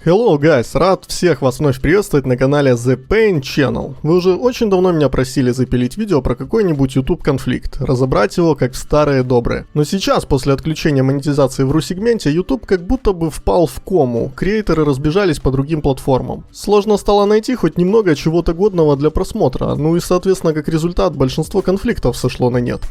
Hello guys, рад всех вас вновь приветствовать на канале The Pain Channel. Вы уже очень давно меня просили запилить видео про какой-нибудь YouTube конфликт, разобрать его как в старые добрые. Но сейчас, после отключения монетизации в ру-сегменте, YouTube как будто бы впал в кому, креаторы разбежались по другим платформам. Сложно стало найти хоть немного чего-то годного для просмотра, ну и соответственно как результат большинство конфликтов сошло на нет.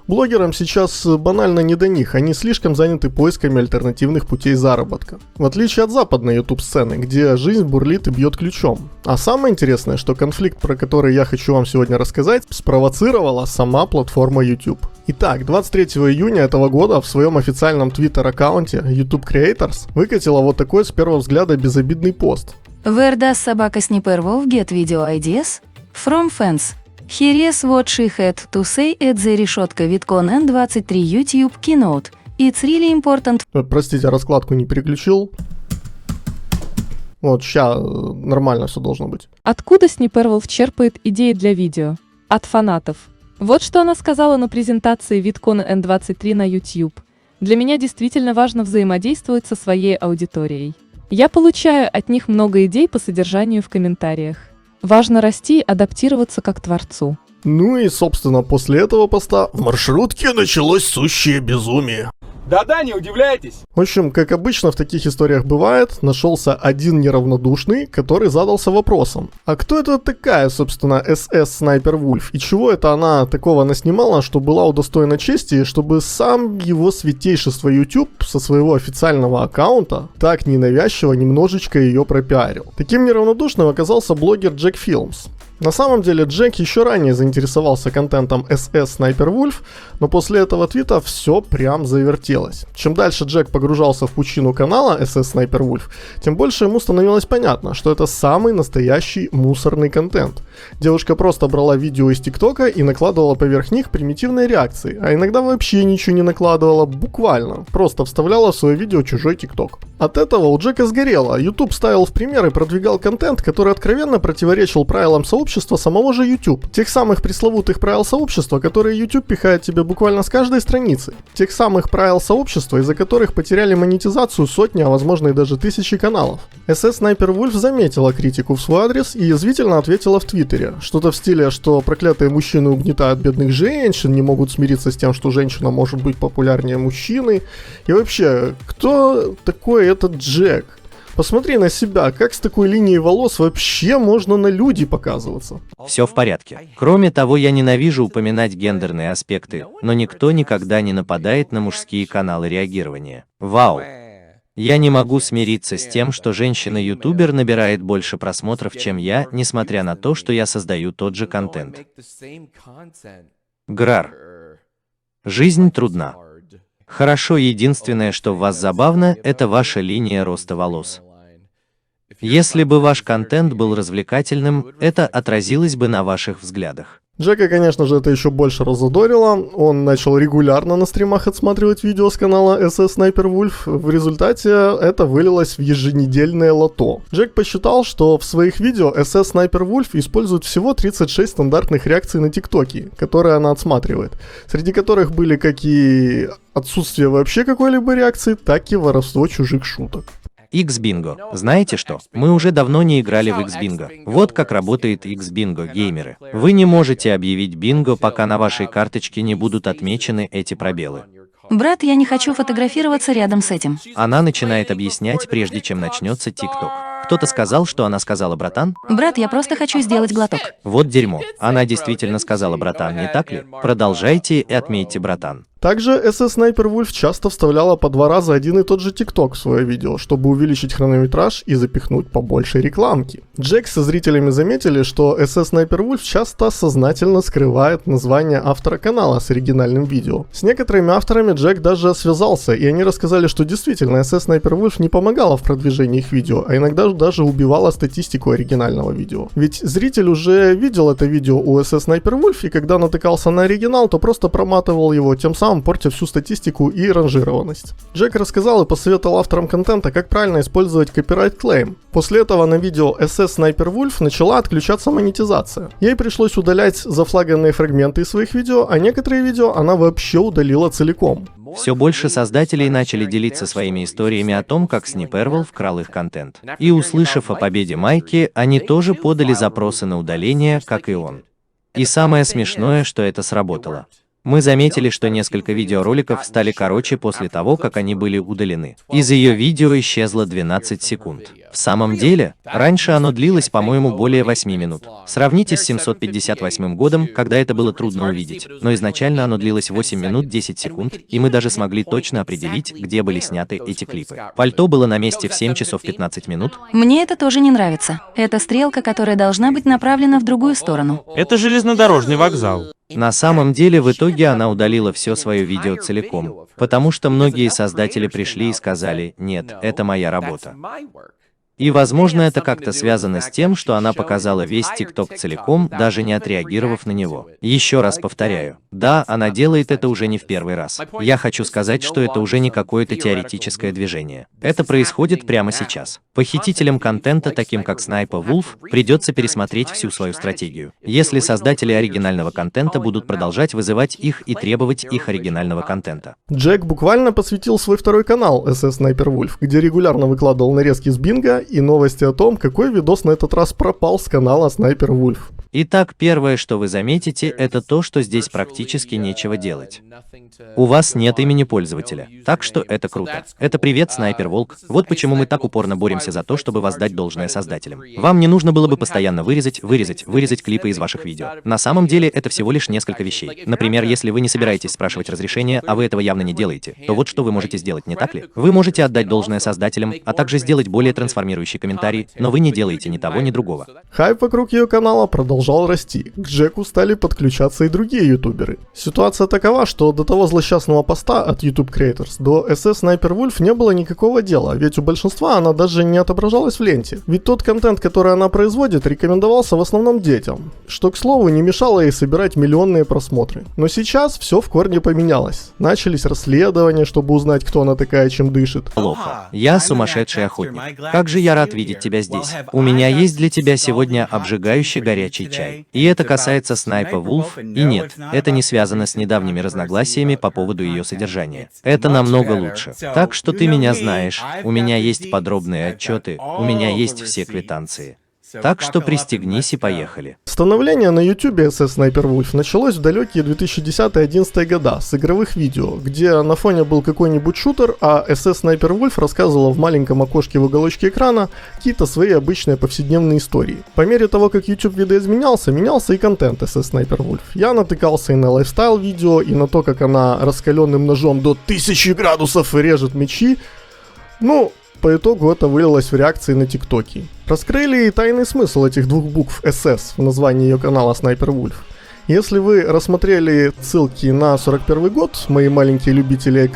Блогерам сейчас банально не до них, они слишком заняты поисками альтернативных путей заработка. В отличие от западной YouTube-сцены, где жизнь бурлит и бьет ключом. А самое интересное, что конфликт, про который я хочу вам сегодня рассказать, спровоцировала сама платформа YouTube. Итак, 23 июня этого года в своем официальном твиттер-аккаунте YouTube Creators выкатила вот такой с первого взгляда безобидный пост. Where does собака Sniper Wolf get video ideas? From fans. Here's what she had to say at the решетка VidCon N23 YouTube keynote. It's really important. Простите, раскладку не переключил. Вот, ща нормально все должно быть. Откуда Sniper Wolf черпает идеи для видео? От фанатов. Вот что она сказала на презентации VidCon N23 на YouTube. Для меня действительно важно взаимодействовать со своей аудиторией. Я получаю от них много идей по содержанию в комментариях. Важно расти и адаптироваться как творцу. Ну и, собственно, после этого поста в маршрутке началось сущее безумие. Да-да, не удивляйтесь. В общем, как обычно в таких историях бывает, нашелся один неравнодушный, который задался вопросом. А кто это такая, собственно, СС Sniper Wolf? И чего это она такого наснимала, что была удостоена чести, чтобы сам его святейшество YouTube со своего официального аккаунта так ненавязчиво немножечко ее пропиарил? Таким неравнодушным оказался блогер Jack Films. На самом деле Джек еще ранее заинтересовался контентом SS Sniper Wolf, но после этого твита все прям завертелось. Чем дальше Джек погружался в пучину канала SS Sniper Wolf, тем больше ему становилось понятно, что это самый настоящий мусорный контент. Девушка просто брала видео из ТикТока и накладывала поверх них примитивные реакции, а иногда вообще ничего не накладывала, буквально, просто вставляла в свое видео чужой ТикТок. От этого у Джека сгорело, YouTube ставил в пример и продвигал контент, который откровенно противоречил правилам сообщества самого же YouTube. Тех самых пресловутых правил сообщества, которые YouTube пихает тебе буквально с каждой страницы. Тех самых правил сообщества, из-за которых потеряли монетизацию сотни, а возможно и даже тысячи каналов. SS Sniper Wolf заметила критику в свой адрес и язвительно ответила в Твиттере. Что-то в стиле, что проклятые мужчины угнетают бедных женщин, не могут смириться с тем, что женщина может быть популярнее мужчины. И вообще, кто такой этот Джек? Посмотри на себя, как с такой линией волос вообще можно на люди показываться? Все в порядке. Кроме того, я ненавижу упоминать гендерные аспекты, но никто никогда не нападает на мужские каналы реагирования. Вау! Я не могу смириться с тем, что женщина-ютубер набирает больше просмотров, чем я, несмотря на то, что я создаю тот же контент. Грар. Жизнь трудна. Хорошо, единственное, что в вас забавно, это ваша линия роста волос. Если бы ваш контент был развлекательным, это отразилось бы на ваших взглядах. Джека, конечно же, это еще больше разодорило. Он начал регулярно на стримах отсматривать видео с канала SS Sniper Wolf. В результате это вылилось в еженедельное лото. Джек посчитал, что в своих видео SS Sniper Wolf использует всего 36 стандартных реакций на ТикТоке, которые она отсматривает. Среди которых были как и отсутствие вообще какой-либо реакции, так и воровство чужих шуток. X-Bingo. Знаете что? Мы уже давно не играли в X-Bingo. Вот как работает X-Bingo, геймеры. Вы не можете объявить бинго, пока на вашей карточке не будут отмечены эти пробелы. Брат, я не хочу фотографироваться рядом с этим. Она начинает объяснять, прежде чем начнется ТикТок. Кто-то сказал, что она сказала, братан? Брат, я просто хочу сделать глоток. Вот дерьмо. Она действительно сказала, братан, не так ли? Продолжайте и отметьте, братан. Также SS Sniper Wolf часто вставляла по 2 раза один и тот же ТикТок в свое видео, чтобы увеличить хронометраж и запихнуть побольше рекламки. Джек со зрителями заметили, что SS Sniper Wolf часто сознательно скрывает название автора канала с оригинальным видео. С некоторыми авторами Джек даже связался, и они рассказали, что действительно SS Sniper Wolf не помогала в продвижении их видео, а иногда даже убивала статистику оригинального видео. Ведь зритель уже видел это видео у SS Sniper Wolf, и когда натыкался на оригинал, то просто проматывал его, тем самым портя всю статистику и ранжированность. Джек рассказал и посоветовал авторам контента, как правильно использовать copyright claim. После этого на видео SS Sniper Wolf начала отключаться монетизация. Ей пришлось удалять зафлаганные фрагменты из своих видео, а некоторые видео она вообще удалила целиком. Все больше создателей начали делиться своими историями о том, как Sniperwolf крал их контент. И услышав о победе Майки, они тоже подали запросы на удаление, как и он. И самое смешное, что это сработало. Мы заметили, что несколько видеороликов стали короче после того, как они были удалены. Из ее видео исчезло 12 секунд. В самом деле, раньше оно длилось, по-моему, более 8 минут. Сравните с 758 годом, когда это было трудно увидеть. Но изначально оно длилось 8 минут 10 секунд, и мы даже смогли точно определить, где были сняты эти клипы. Пальто было на месте в 7 часов 15 минут. Мне это тоже не нравится. Это стрелка, которая должна быть направлена в другую сторону. Это железнодорожный вокзал. На самом деле, в итоге она удалила все свое видео целиком, потому что многие создатели пришли и сказали: «Нет, это моя работа». И, возможно, это как-то связано с тем, что она показала весь TikTok целиком, даже не отреагировав на него. Еще раз повторяю, да, она делает это уже не в первый раз. Я хочу сказать, что это уже не какое-то теоретическое движение. Это происходит прямо сейчас. Похитителям контента, таким как Sniperwolf, придется пересмотреть всю свою стратегию. Если создатели оригинального контента будут продолжать вызывать их и требовать их оригинального контента. Джек буквально посвятил свой второй канал SS Sniperwolf, где регулярно выкладывал нарезки с бинго и новости о том, какой видос на этот раз пропал с канала Sniperwolf. Итак, первое, что вы заметите, это то, что здесь практически нечего делать. У вас нет имени пользователя, так что это круто. Это привет, Снайперволк. Вот почему мы так упорно боремся за то, чтобы воздать должное создателям. Вам не нужно было бы постоянно вырезать клипы из ваших видео. На самом деле, это всего лишь несколько вещей. Например, если вы не собираетесь спрашивать разрешения, а вы этого явно не делаете, то вот что вы можете сделать, не так ли? Вы можете отдать должное создателям, а также сделать более трансформирующий комментарий, но вы не делаете ни того, ни другого. Хайп вокруг ее канала продолжал расти. К Джеку стали подключаться и другие ютуберы. Ситуация такова, что до того злосчастного поста от YouTube Creators до SS Sniperwolf не было никакого дела, ведь у большинства она даже не отображалась в ленте. Ведь тот контент, который она производит, рекомендовался в основном детям, что, к слову, не мешало ей собирать миллионные просмотры. Но сейчас все в корне поменялось. Начались расследования, чтобы узнать, кто она такая, чем дышит. Плохо. Я сумасшедший охотник. Как же я рад видеть тебя здесь. У меня есть для тебя сегодня обжигающий горячий чай. И это касается Sniperwolf, и нет, это не связано с недавними разногласиями по поводу ее содержания. Это намного лучше. Так что ты меня знаешь, у меня есть подробные отчеты, у меня есть все квитанции. Так что пристегнись и поехали. Становление на YouTube SS Sniperwolf началось в далекие 2010-2011 года с игровых видео, где на фоне был какой-нибудь шутер, а SS Sniperwolf рассказывала в маленьком окошке в уголочке экрана какие-то свои обычные повседневные истории. По мере того, как YouTube видоизменялся, менялся и контент SS Sniperwolf. Я натыкался и на лайфстайл видео, и на то, как она раскаленным ножом до 1000 градусов режет мечи. По итогу это вылилось в реакции на ТикТоке. Раскрыли и тайный смысл этих двух букв SS в названии ее канала Sniperwolf. Если вы рассмотрели ссылки на 41 год, мои маленькие любители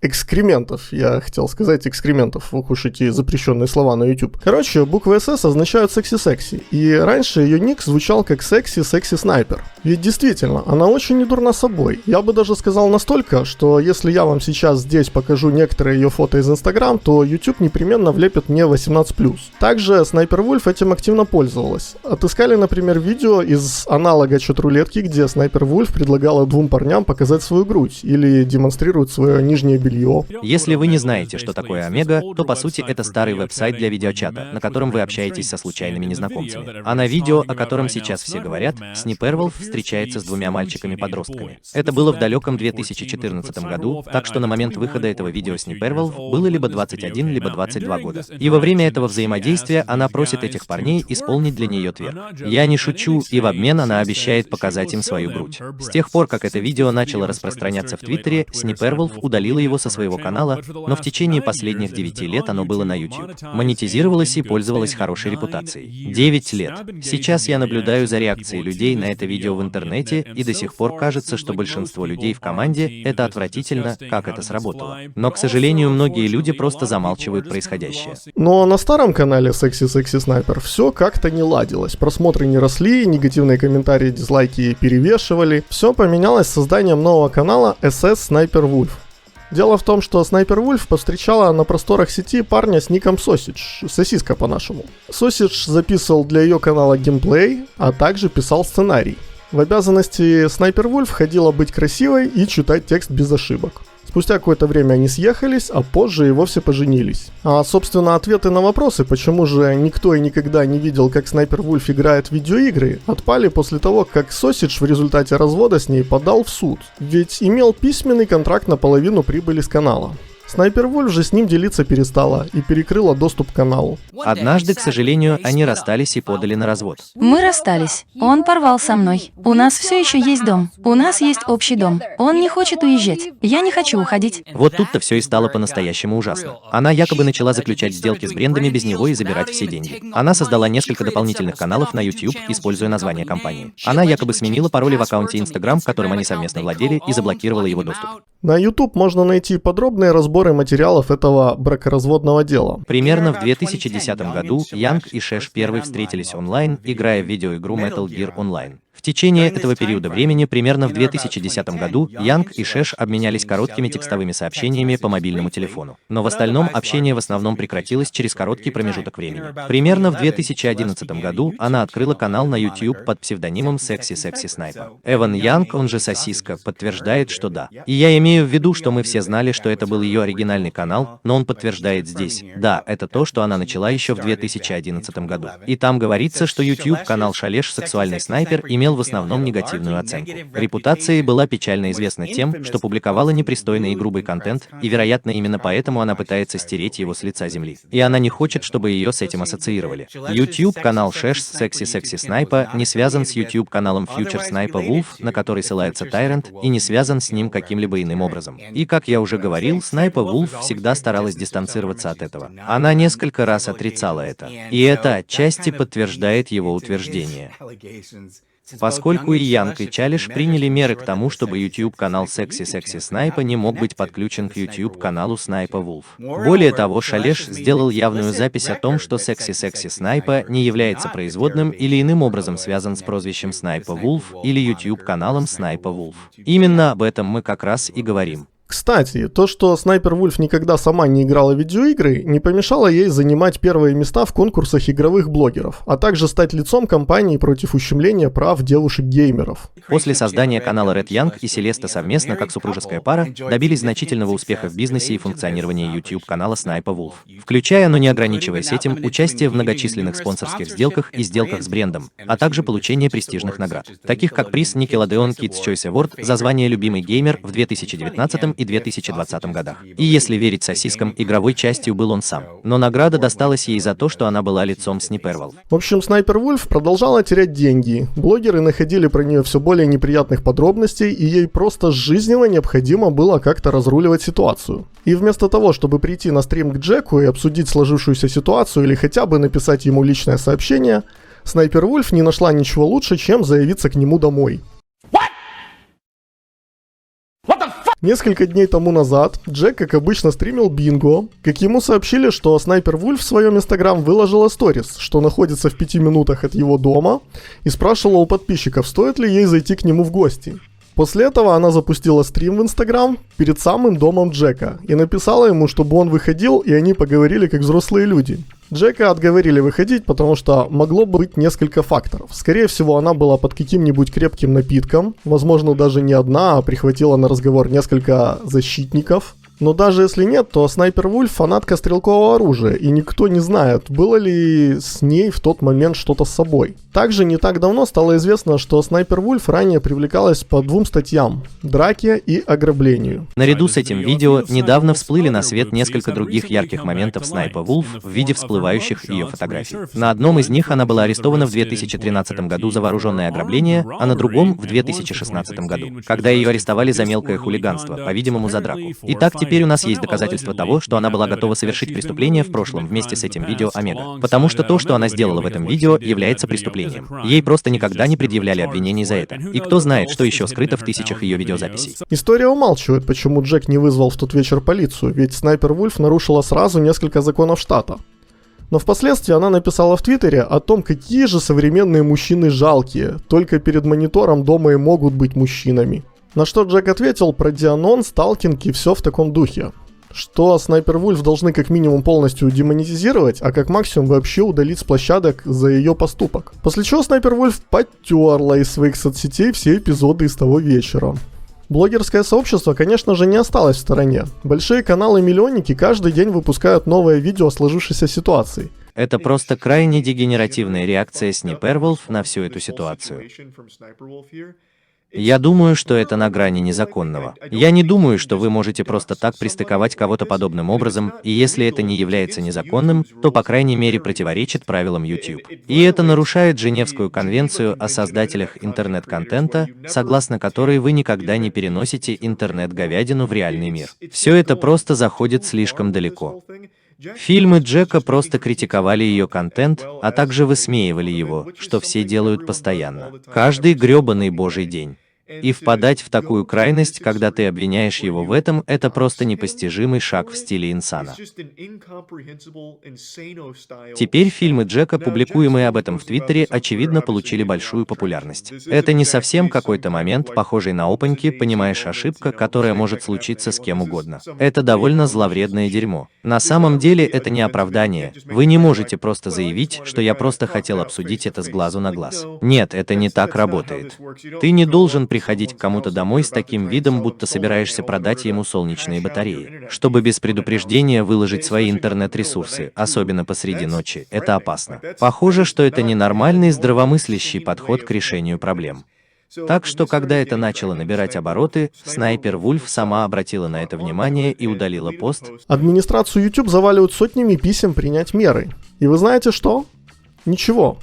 экскрементов, я хотел сказать экскрементов, ох уж эти запрещенные слова на YouTube. Короче, буквы SS означают секси-секси, и раньше ее ник звучал как секси-снайпер. Ведь действительно, она очень недурна собой. Я бы даже сказал настолько, что если я вам сейчас здесь покажу некоторые ее фото из Instagram, то YouTube непременно влепит мне 18+. Также Sniperwolf этим активно пользовалась. Отыскали, например, видео из аналога чат-рулетки, где Sniperwolf предлагала двум парням показать свою грудь или демонстрирует свое нижнее белье. Если вы не знаете, что такое Омега, то по сути это старый веб-сайт для видеочата, на котором вы общаетесь со случайными незнакомцами. А на видео, о котором сейчас все говорят, Sniperwolf встречается с двумя мальчиками-подростками. Это было в далеком 2014 году, так что на момент выхода этого видео Sniperwolf было либо 21, либо 22 года. И во время этого взаимодействия она просит этих парней исполнить для нее тверк. Я не шучу, и в обмен она обещает показать им свою грудь. С тех пор, как это видео начало распространяться в Твиттере, Sniperwolf удалила его со своего канала, но в течение последних 9 лет оно было на YouTube. Монетизировалось и пользовалось хорошей репутацией. 9 лет. Сейчас я наблюдаю за реакцией людей на это видео в интернете, и до сих пор кажется, что большинство людей в команде это отвратительно, как это сработало. Но, к сожалению, многие люди просто замалчивают происходящее. Но на старом канале секси-снайпер все как-то не ладилось. Просмотры не росли, негативные комментарии, дизлайки перевешивали. Все поменялось с созданием нового канала SS Sniperwolf. Дело в том, что Sniperwolf повстречала на просторах сети парня с ником Sausage, сосиска по-нашему. Sausage записывал для ее канала геймплей, а также писал сценарий. В обязанности Снайпер Вульф входило быть красивой и читать текст без ошибок. Спустя какое-то время они съехались, а позже и вовсе поженились. А, собственно, ответы на вопросы, почему же никто и никогда не видел, как Снайпер Вульф играет в видеоигры, отпали после того, как Сосидж в результате развода с ней подал в суд. Ведь имел письменный контракт на половину прибыли с канала. Снайпер Вульф же с ним делиться перестала и перекрыла доступ к каналу. Однажды, к сожалению, они расстались и подали на развод. Мы расстались. Он порвал со мной. У нас все еще есть дом. У нас есть общий дом. Он не хочет уезжать. Я не хочу уходить. Вот тут-то все и стало по-настоящему ужасно. Она якобы начала заключать сделки с брендами без него и забирать все деньги. Она создала несколько дополнительных каналов на YouTube, используя название компании. Она якобы сменила пароли в аккаунте Instagram, которым они совместно владели, и заблокировала его доступ. На YouTube можно найти подробные разборы материалов этого бракоразводного дела. Примерно в 2010 году Янг и Шеш первые встретились онлайн, играя в видеоигру Metal Gear Online. В течение этого периода времени, примерно в 2010 году, Янг и Шеш обменялись короткими текстовыми сообщениями по мобильному телефону. Но в остальном общение в основном прекратилось через короткий промежуток времени. Примерно в 2011 году она открыла канал на YouTube под псевдонимом Sexy Sniper. Эван Янг, он же Сосиска, подтверждает, что да. И я имею в виду, что мы все знали, что это был ее оригинальный канал, но он подтверждает здесь. Да, это то, что она начала еще в 2011 году. И там говорится, что YouTube-канал Шалеш «Сексуальный снайпер» имел в основном негативную оценку. Репутацией была печально известна тем, что публиковала непристойный и грубый контент, и, вероятно, именно поэтому она пытается стереть его с лица земли. И она не хочет, чтобы ее с этим ассоциировали. YouTube-канал Шеш Sexy Sniper не связан с YouTube-каналом Future Sniper Wolf, на который ссылается Tyrant, и не связан с ним каким-либо иным образом. И, как я уже говорил, Sniper Wolf всегда старалась дистанцироваться от этого. Она несколько раз отрицала это. И это отчасти подтверждает его утверждение. Поскольку и Янг, и Чалиш приняли меры к тому, чтобы YouTube-канал Sexy Sniper не мог быть подключен к YouTube-каналу Sniper Wolf. Более того, Шалеш сделал явную запись о том, что Sexy Sniper не является производным или иным образом связан с прозвищем Sniper Wolf или YouTube-каналом Sniper Wolf. Именно об этом мы как раз и говорим. Кстати, то, что Снайпер Вульф никогда сама не играла в видеоигры, не помешало ей занимать первые места в конкурсах игровых блогеров, а также стать лицом кампании против ущемления прав девушек-геймеров. После создания канала Red Young и Селеста совместно, как супружеская пара, добились значительного успеха в бизнесе и функционировании YouTube-канала Sniper Wolf, включая, но не ограничиваясь этим, участие в многочисленных спонсорских сделках и сделках с брендом, а также получение престижных наград, таких как приз Nickelodeon Kids Choice Award за звание «Любимый геймер» в 2019 и 2020 годах. И если верить сосискам, игровой частью был он сам. Но награда досталась ей за то, что она была лицом Sniperwolf. В общем, Снайпер Вульф продолжала терять деньги. Блогеры находили про нее все более неприятных подробностей, и ей просто жизненно необходимо было как-то разруливать ситуацию. И вместо того, чтобы прийти на стрим к Джеку и обсудить сложившуюся ситуацию или хотя бы написать ему личное сообщение, Снайпер Вульф не нашла ничего лучше, чем заявиться к нему домой. Несколько дней тому назад Джек, как обычно, стримил бинго, как ему сообщили, что Снайпер Вульф в своем инстаграм выложила сторис, что находится в 5 минутах от его дома, и спрашивала у подписчиков, стоит ли ей зайти к нему в гости. После этого она запустила стрим в инстаграм перед самым домом Джека и написала ему, чтобы он выходил, и они поговорили как взрослые люди. Джека отговорили выходить, потому что могло быть несколько факторов. Скорее всего, она была под каким-нибудь крепким напитком, возможно, даже не одна, а прихватила на разговор несколько защитников. Но даже если нет, то Снайпер Вульф фанатка стрелкового оружия, и никто не знает, было ли с ней в тот момент что-то с собой. Также не так давно стало известно, что Снайпер Вульф ранее привлекалась по 2 статьям – драке и ограблению. Наряду с этим видео недавно всплыли на свет несколько других ярких моментов Снайпер Вульф в виде всплывающих ее фотографий. На одном из них она была арестована в 2013 году за вооруженное ограбление, а на другом в 2016 году, когда ее арестовали за мелкое хулиганство, по-видимому за драку. Итак, теперь у нас есть доказательства того, что она была готова совершить преступление в прошлом вместе с этим видео Омега. Потому что то, что она сделала в этом видео, является преступлением. Ей просто никогда не предъявляли обвинений за это. И кто знает, что еще скрыто в тысячах ее видеозаписей. История умалчивает, почему Джек не вызвал в тот вечер полицию, ведь Снайпер Вульф нарушила сразу несколько законов штата. Но впоследствии она написала в Твиттере о том, какие же современные мужчины жалкие, только перед монитором дома и могут быть мужчинами. На что Джек ответил про Дианон, сталкинг и все в таком духе. что Снайпер Вульф должны как минимум полностью демонетизировать, а как максимум вообще удалить с площадок за ее поступок. После чего Снайпер Вульф потерла из своих соцсетей все эпизоды из того вечера. Блогерское сообщество, конечно же, не осталось в стороне. Большие каналы-миллионники каждый день выпускают новое видео о сложившейся ситуации. Это просто крайне дегенеративная реакция Sniperwolf на всю эту ситуацию. Я думаю, что это на грани незаконного. Я не думаю, что вы можете просто так пристыковать кого-то подобным образом, и если это не является незаконным, то по крайней мере противоречит правилам YouTube. И это нарушает Женевскую конвенцию о создателях интернет-контента, согласно которой вы никогда не переносите интернет-говядину в реальный мир. Все это просто заходит слишком далеко. Фильмы Джека просто критиковали ее контент, а также высмеивали его, что все делают постоянно. Каждый грёбаный божий день. И впадать в такую крайность, когда ты обвиняешь его в этом, это просто непостижимый шаг в стиле инсана. Теперь фильмы Джека, публикуемые об этом в Твиттере, очевидно получили большую популярность. Это не совсем какой-то момент, похожий на опаньки, понимаешь, ошибка, которая может случиться с кем угодно. Это довольно зловредное дерьмо. На самом деле это не оправдание. Вы не можете просто заявить, что я просто хотел обсудить это с глазу на глаз. Нет, это не так работает. Ты не должен приходить к кому-то домой с таким видом, будто собираешься продать ему солнечные батареи. Чтобы без предупреждения выложить свои интернет-ресурсы, особенно посреди ночи, это опасно. Похоже, что это ненормальный здравомыслящий подход к решению проблем. Так что, когда это начало набирать обороты, Снайпер Вульф сама обратила на это внимание и удалила пост. Администрацию YouTube заваливают сотнями писем принять меры. И вы знаете что? Ничего.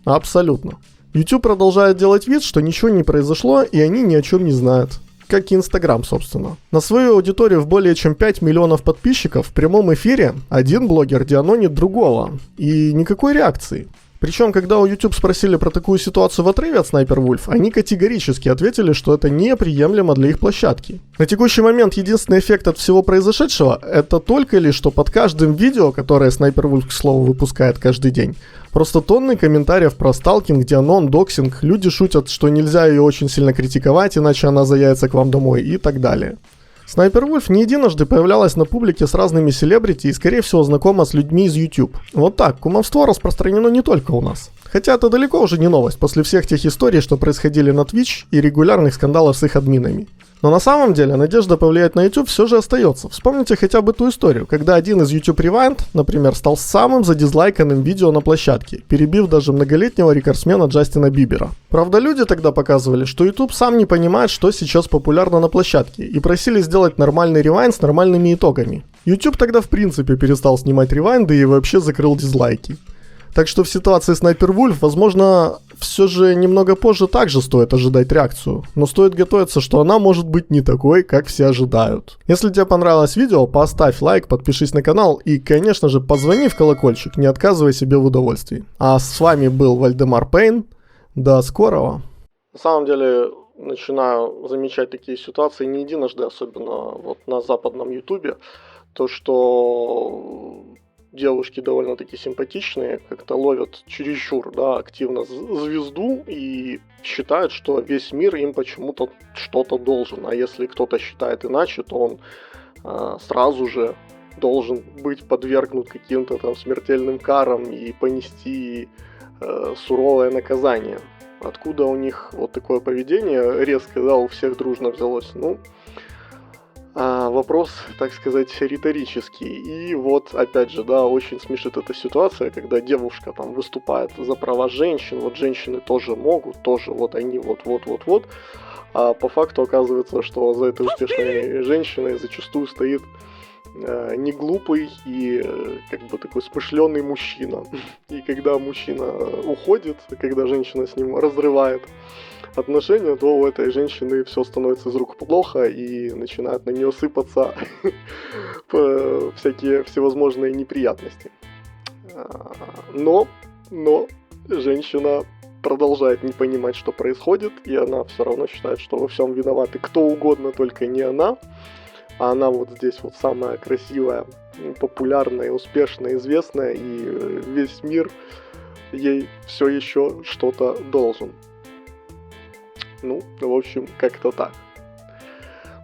Абсолютно. YouTube продолжает делать вид, что ничего не произошло, и они ни о чем не знают. Как и Instagram, собственно. На свою аудиторию в более чем 5 миллионов подписчиков в прямом эфире один блогер дианонит другого. И никакой реакции. Причем, когда у YouTube спросили про такую ситуацию в отрыве от Снайпер Вульф, они категорически ответили, что это неприемлемо для их площадки. На текущий момент единственный эффект от всего произошедшего – это только лишь, что под каждым видео, которое Снайпер Вульф, к слову, выпускает каждый день, просто тонны комментариев про сталкинг, дианон, доксинг, люди шутят, что нельзя ее очень сильно критиковать, иначе она заявится к вам домой и так далее. Снайпер Вульф не единожды появлялась на публике с разными селебрити и, скорее всего, знакома с людьми из YouTube. Вот так, кумовство распространено не только у нас. Хотя это далеко уже не новость после всех тех историй, что происходили на Twitch и регулярных скандалов с их админами. Но на самом деле надежда повлиять на YouTube все же остается. Вспомните хотя бы ту историю, когда один из YouTube Rewind, например, стал самым задизлайканным видео на площадке, перебив даже многолетнего рекордсмена Джастина Бибера. Правда, люди тогда показывали, что YouTube сам не понимает, что сейчас популярно на площадке, и просили сделать нормальный ревайнд с нормальными итогами. YouTube тогда в принципе перестал снимать ревайнды и вообще закрыл дизлайки. Так что в ситуации Снайпер Вульф, возможно, все же немного позже также стоит ожидать реакцию, но стоит готовиться, что она может быть не такой, как все ожидают. Если тебе понравилось видео, поставь лайк, подпишись на канал и, конечно же, позвони в колокольчик, не отказывай себе в удовольствии. А с вами был Вальдемар Пейн, до скорого. На самом деле, начинаю замечать такие ситуации не единожды, особенно вот на западном ютубе, то что девушки довольно-таки симпатичные, как-то ловят чересчур, да, активно звезду и считают, что весь мир им почему-то что-то должен. А если кто-то считает иначе, то он сразу же должен быть подвергнут каким-то там смертельным карам и понести суровое наказание. Откуда у них вот такое поведение резко, да, у всех дружно взялось? Ну, вопрос, так сказать, риторический. И вот, опять же, да, очень смешит эта ситуация, когда девушка там выступает за права женщин, вот женщины тоже могут, тоже вот они вот. А по факту оказывается, что за этой успешной женщиной зачастую стоит не глупый и как бы такой смышленый мужчина. И когда мужчина уходит, когда женщина с ним разрывает отношения, то у этой женщины все становится из рук плохо и начинают на нее сыпаться всякие всевозможные неприятности. Но женщина продолжает не понимать, что происходит, и она все равно считает, что во всем виноваты кто угодно, только не она. А она вот здесь вот самая красивая, популярная, успешная, известная, и весь мир ей все еще что-то должен. Ну, в общем, как-то так.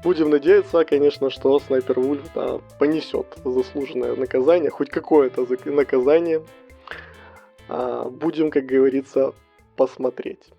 Будем надеяться, конечно, что Снайпер Вульф понесет заслуженное наказание, хоть какое-то наказание. Будем, как говорится, посмотреть.